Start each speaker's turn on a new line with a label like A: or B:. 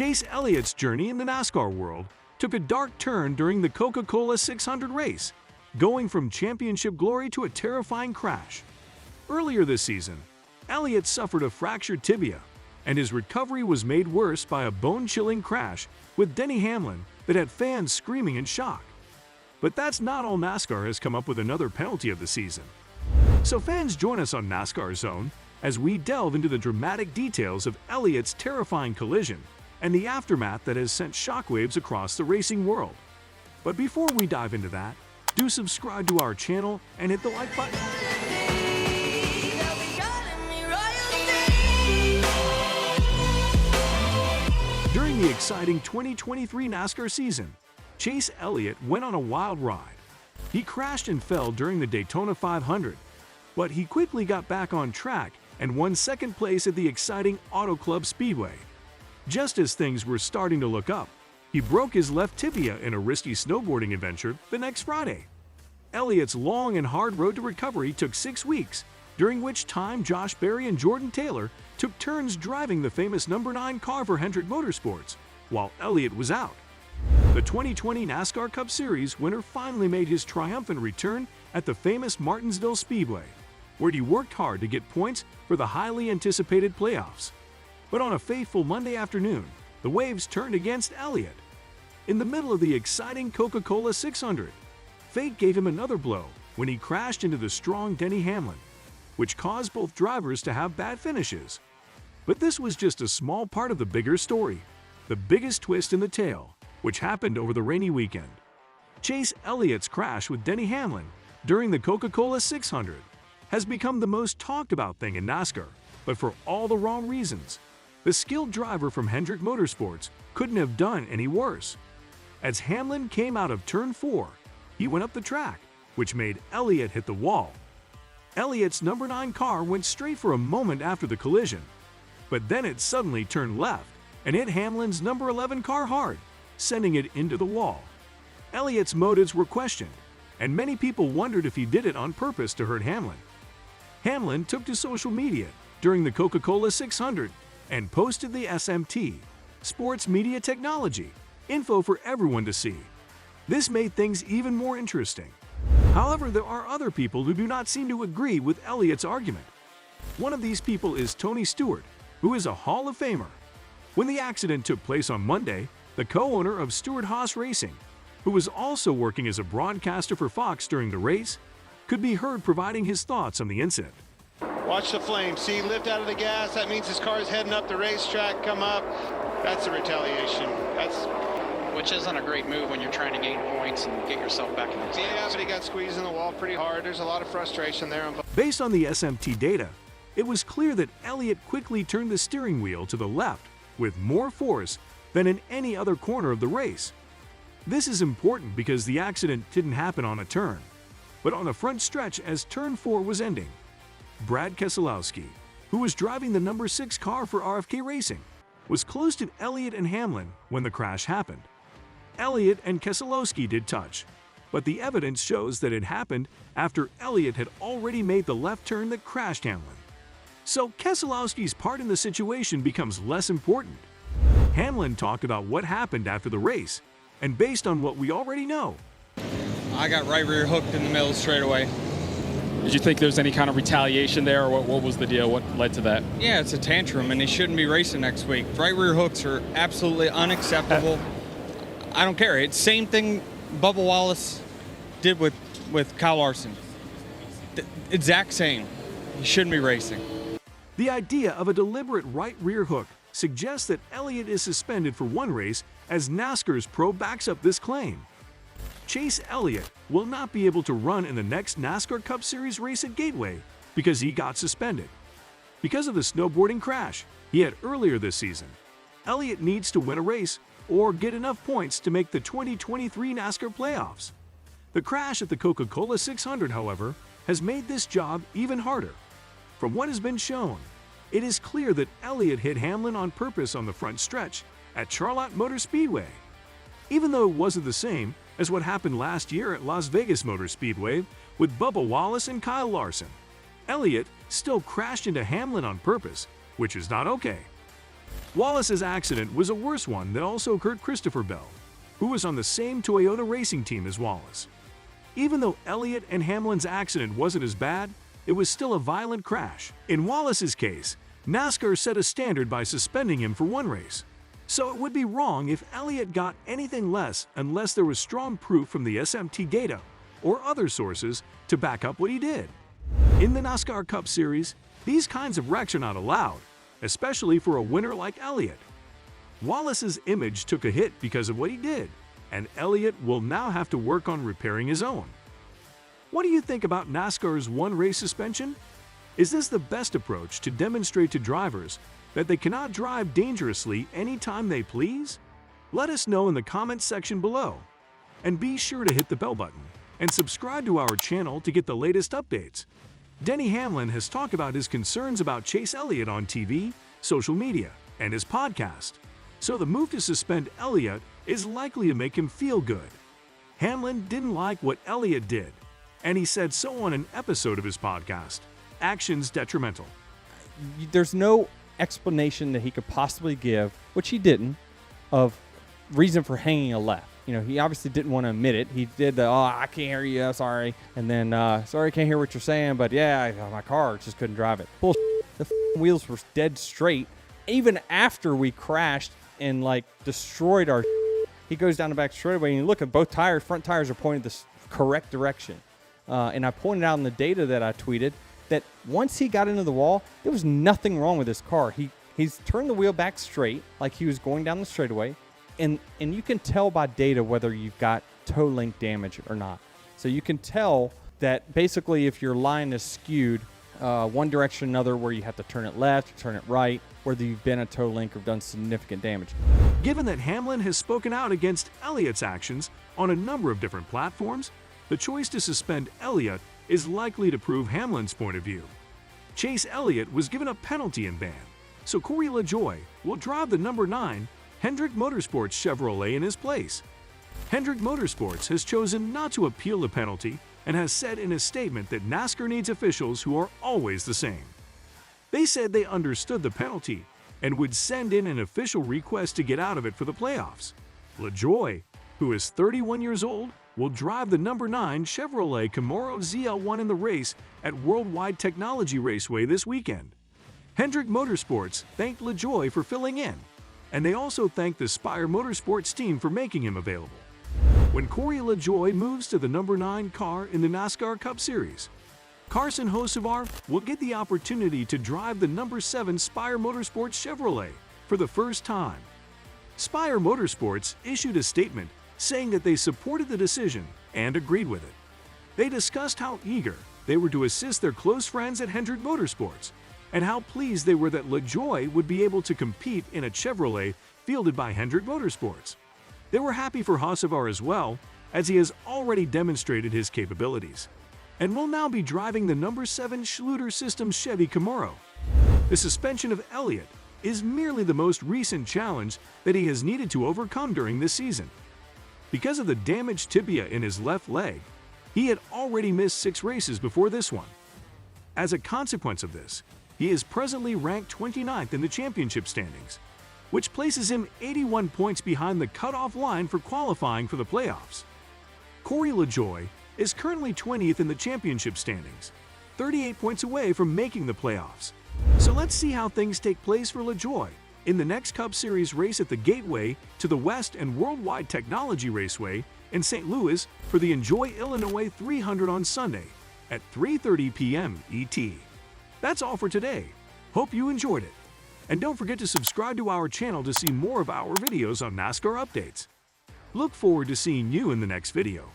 A: Chase Elliott's journey in the NASCAR world took a dark turn during the Coca-Cola 600 race, going from championship glory to a terrifying crash. Earlier this season, Elliott suffered a fractured tibia, and his recovery was made worse by a bone-chilling crash with Denny Hamlin that had fans screaming in shock. But that's not all. NASCAR has come up with another penalty of the season. So fans, join us on NASCAR Zone as we delve into the dramatic details of Elliott's terrifying collision and the aftermath that has sent shockwaves across the racing world. But before we dive into that, do subscribe to our channel and hit the like button. During the exciting 2023 NASCAR season, Chase Elliott went on a wild ride. He crashed and fell during the Daytona 500, but he quickly got back on track and won second place at the exciting Auto Club Speedway. Just as things were starting to look up, he broke his left tibia in a risky snowboarding adventure the next Friday. Elliott's long and hard road to recovery took 6 weeks, during which time Josh Berry and Jordan Taylor took turns driving the famous number 9 car for Hendrick Motorsports, while Elliott was out. The 2020 NASCAR Cup Series winner finally made his triumphant return at the famous Martinsville Speedway, where he worked hard to get points for the highly anticipated playoffs. But on a fateful Monday afternoon, the waves turned against Elliott. In the middle of the exciting Coca-Cola 600, fate gave him another blow when he crashed into the strong Denny Hamlin, which caused both drivers to have bad finishes. But this was just a small part of the bigger story, the biggest twist in the tale, which happened over the rainy weekend. Chase Elliott's crash with Denny Hamlin during the Coca-Cola 600 has become the most talked about thing in NASCAR, but for all the wrong reasons. The skilled driver from Hendrick Motorsports couldn't have done any worse. As Hamlin came out of turn 4, he went up the track, which made Elliott hit the wall. Elliott's number 9 car went straight for a moment after the collision, but then it suddenly turned left and hit Hamlin's number 11 car hard, sending it into the wall. Elliott's motives were questioned, and many people wondered if he did it on purpose to hurt Hamlin. Hamlin took to social media during the Coca-Cola 600 and posted the SMT, Sports Media Technology, info for everyone to see. This made things even more interesting. However, there are other people who do not seem to agree with Elliott's argument. One of these people is Tony Stewart, who is a Hall of Famer. When the accident took place on Monday, the co-owner of Stewart Haas Racing, who was also working as a broadcaster for Fox during the race, could be heard providing his thoughts on the incident.
B: Watch the flame. See, lift out of the gas. That means his car is heading up the racetrack. Come up. That's a retaliation.
C: Which isn't a great move when you're trying to gain points and get yourself back in the game.
B: Yeah, but he got squeezed in the wall pretty hard. There's a lot of frustration there.
A: Based on the SMT data, it was clear that Elliott quickly turned the steering wheel to the left with more force than in any other corner of the race. This is important because the accident didn't happen on a turn, but on the front stretch as turn 4 was ending. Brad Keselowski, who was driving the number 6 car for RFK Racing, was close to Elliott and Hamlin when the crash happened. Elliott and Keselowski did touch, but the evidence shows that it happened after Elliott had already made the left turn that crashed Hamlin. So Keselowski's part in the situation becomes less important. Hamlin talked about what happened after the race, and based on what we already know,
D: I got right rear hooked in the middle straight away.
E: Did you think there was any kind of retaliation there, or what was the deal? What led to that?
D: Yeah, it's a tantrum, and he shouldn't be racing next week. Right rear hooks are absolutely unacceptable. I don't care. It's same thing Bubba Wallace did with Kyle Larson. The exact same. He shouldn't be racing.
A: The idea of a deliberate right rear hook suggests that Elliott is suspended for one race, as NASCAR's Pro backs up this claim. Chase Elliott will not be able to run in the next NASCAR Cup Series race at Gateway because he got suspended. Because of the snowboarding crash he had earlier this season, Elliott needs to win a race or get enough points to make the 2023 NASCAR playoffs. The crash at the Coca-Cola 600, however, has made this job even harder. From what has been shown, it is clear that Elliott hit Hamlin on purpose on the front stretch at Charlotte Motor Speedway. Even though it wasn't the same as what happened last year at Las Vegas Motor Speedway with Bubba Wallace and Kyle Larson, Elliott still crashed into Hamlin on purpose, which is not okay. Wallace's accident was a worse one that also hurt Christopher Bell, who was on the same Toyota racing team as Wallace. Even though Elliott and Hamlin's accident wasn't as bad, it was still a violent crash. In Wallace's case, NASCAR set a standard by suspending him for one race. So it would be wrong if Elliott got anything less unless there was strong proof from the SMT data or other sources to back up what he did. In the NASCAR Cup Series, these kinds of wrecks are not allowed, especially for a winner like Elliott. Wallace's image took a hit because of what he did, and Elliott will now have to work on repairing his own. What do you think about NASCAR's one-race suspension? Is this the best approach to demonstrate to drivers that they cannot drive dangerously anytime they please? Let us know in the comments section below. And be sure to hit the bell button and subscribe to our channel to get the latest updates. Denny Hamlin has talked about his concerns about Chase Elliott on TV, social media, and his podcast. So the move to suspend Elliott is likely to make him feel good. Hamlin didn't like what Elliott did, and he said so on an episode of his podcast, Actions Detrimental.
F: There's no explanation that he could possibly give, which he didn't, of reason for hanging a left. You know, he obviously didn't want to admit it. He did the, oh, I can't hear you, sorry. And then, sorry, I can't hear what you're saying, but yeah, my car just couldn't drive it. Bullshit. The wheels were dead straight. Even after we crashed and, like, destroyed our he goes down the back straightaway, and you look at both tires, front tires are pointed the correct direction. And I pointed out in the data that I tweeted that once he got into the wall, there was nothing wrong with his car. He's turned the wheel back straight like he was going down the straightaway. And you can tell by data whether you've got toe link damage or not. So you can tell that basically if your line is skewed one direction or another, where you have to turn it left, turn it right, whether you've been a toe link or done significant damage.
A: Given that Hamlin has spoken out against Elliott's actions on a number of different platforms, the choice to suspend Elliott is likely to prove Hamlin's point of view. Chase Elliott was given a penalty and ban, so Corey LaJoie will drive the number 9 Hendrick Motorsports Chevrolet in his place. Hendrick Motorsports has chosen not to appeal the penalty and has said in a statement that NASCAR needs officials who are always the same. They said they understood the penalty and would send in an official request to get out of it for the playoffs. LaJoie, who is 31 years old, will drive the number 9 Chevrolet Camaro ZL1 in the race at Worldwide Technology Raceway this weekend. Hendrick Motorsports thanked LaJoie for filling in, and they also thanked the Spire Motorsports team for making him available. When Corey LaJoie moves to the number 9 car in the NASCAR Cup Series, Carson Hocevar will get the opportunity to drive the number 7 Spire Motorsports Chevrolet for the first time. Spire Motorsports issued a statement saying that they supported the decision and agreed with it. They discussed how eager they were to assist their close friends at Hendrick Motorsports and how pleased they were that LaJoie would be able to compete in a Chevrolet fielded by Hendrick Motorsports. They were happy for Hocevar as well, as he has already demonstrated his capabilities and will now be driving the number 7 Schluter Systems Chevy Camaro. The suspension of Elliott is merely the most recent challenge that he has needed to overcome during this season. Because of the damaged tibia in his left leg, he had already missed 6 races before this one. As a consequence of this, he is presently ranked 29th in the championship standings, which places him 81 points behind the cutoff line for qualifying for the playoffs. Corey LaJoie is currently 20th in the championship standings, 38 points away from making the playoffs. So let's see how things take place for LaJoie in the next Cup Series race at the Gateway to the West and Worldwide Technology Raceway in St. Louis for the Enjoy Illinois 300 on Sunday at 3:30 p.m. ET. That's all for today. Hope you enjoyed it. And don't forget to subscribe to our channel to see more of our videos on NASCAR updates. Look forward to seeing you in the next video.